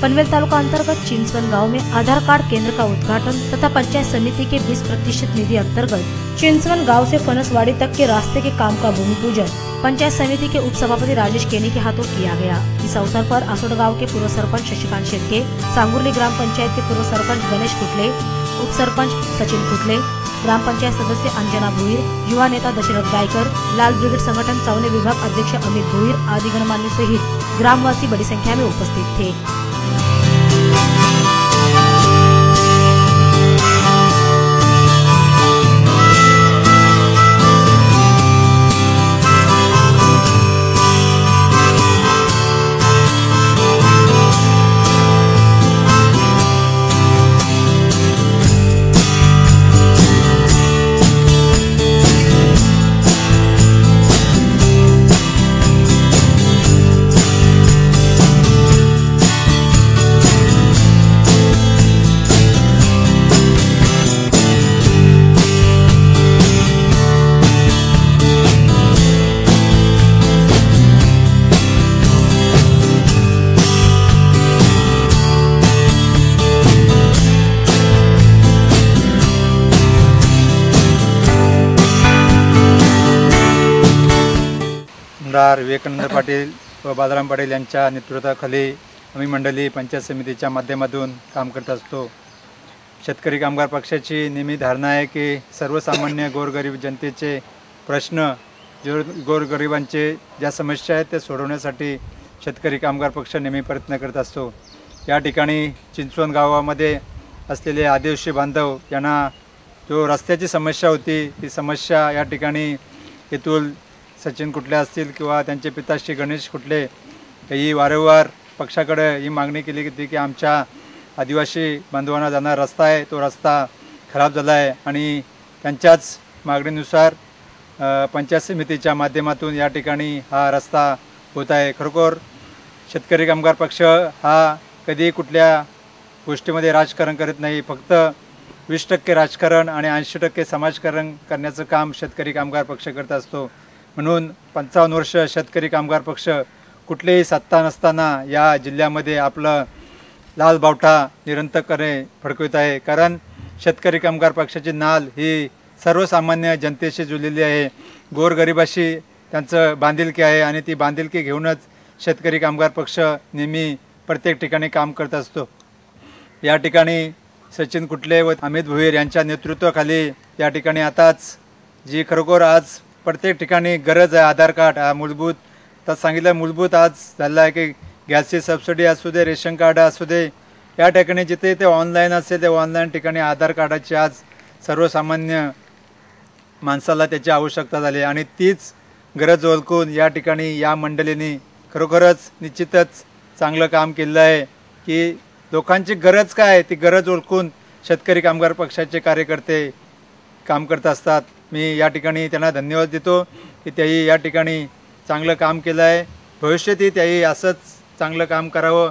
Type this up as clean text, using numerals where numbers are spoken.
पनवेल तालुका अंतर्गत चिंचवन गांव में आधार कार्ड केंद्र का उद्घाटन तथा पंचायत समिति के 20% निधि अंतर्गत चिंचवन गांव से फनसवाड़ी तक के रास्ते के काम का भूमि पूजन पंचायत समिति के उप सभापति राजेश केनी के हाथों किया गया। इस अवसर पर आसोड गांव के पूर्व सरपंच शशिकांत शेट्टे, सांगुर्ली ग्राम पंचायत के पूर्व सरपंच गणेश कुटले, उप सरपंच सचिन कुटले, ग्राम पंचायत सदस्य अंजना भोईर, युवा नेता दशरथ गायकर, लाल ब्रिगेड संगठन चौने विभाग अध्यक्ष अमित भोईर आदि गणमान्य सहित ग्रामवासी बड़ी संख्या में उपस्थित थे। विवेकानंद पाटील व बालराम पाटील यांच्या नेतृत्वाखाली आम्ही मंडळी पंचायत समितीच्या माध्यमातून काम करत असतो। शेतकरी कामगार पक्षाची नेहमी धारणा आहे की सर्वसामान्य गोरगरीब जनतेचे प्रश्न, गोरगरिबांचे ज्या समस्या आहेत ते सोडवण्यासाठी शेतकरी कामगार पक्ष नेहमी प्रयत्न करत असतो। या ठिकाणी चिंचवन गावामध्ये असलेले आदिवासी बांधव यांना जो रस्त्याची समस्या होती ती समस्या या ठिकाणी येथून सचिन कुटले असतील किंवा त्यांचे पिताश्री गणेश कुटले ही वारंवार पक्षाकडे ही मागणी केली होती की आमच्या आदिवासी बांधवांना जाणारा रस्ता आहे तो रस्ता खराब झाला आहे आणि त्यांच्याच मागणीनुसार पंचायत समितीच्या माध्यमातून या ठिकाणी हा रस्ता होत आहे। खरोखर शेतकरी कामगार पक्ष हा कधी कुठल्या गोष्टीमध्ये राजकारण करत नाही, फक्त 20% राजकारण आणि 80% समाजकारण करण्याचं काम शेतकरी कामगार पक्ष करत असतो। म्हणून 55 वर्ष शेतकरी कामगार पक्ष कुठलीही सत्ता नसताना या जिल्ह्यामध्ये आपलं लाल बावटा निरंतरपणे फडकवत आहे। कारण शेतकरी कामगार पक्षाची नाल ही सर्वसामान्य जनतेशी जुळलेली आहे, गोरगरिबाशी त्यांचं बांधिलकी आहे आणि ती बांधिलकी घेऊनच शेतकरी कामगार पक्ष नेहमी प्रत्येक ठिकाणी काम करत असतो। या ठिकाणी सचिन कुटले व अमित भोईर यांच्या नेतृत्वाखाली या ठिकाणी आताच जी खरोखर आज प्रत्येक ठिकाणी गरज आहे आधार कार्ड हा मूलभूत तर सांगितलं मूलभूत आज झालं आहे की गॅसची सबसिडी असू दे, रेशन कार्ड असू दे, या ठिकाणी जिथे ते ऑनलाईन असेल ते ऑनलाईन ठिकाणी आधार कार्डाची आज सर्वसामान्य माणसाला त्याची आवश्यकता झाली आणि तीच गरज ओळखून या ठिकाणी या मंडळींनी खरोखरच निश्चितच चांगलं काम केलं आहे की लोकांची गरज काय आहे ती गरज ओळखून शेतकरी कामगार पक्षाचे कार्यकर्ते काम करत असतात। मी या ठिकाणी त्यांना धन्यवाद देतो की त्याही या ठिकाणी चांगलं काम केलं आहे, भविष्यातही त्याही असंच चांगलं काम करावं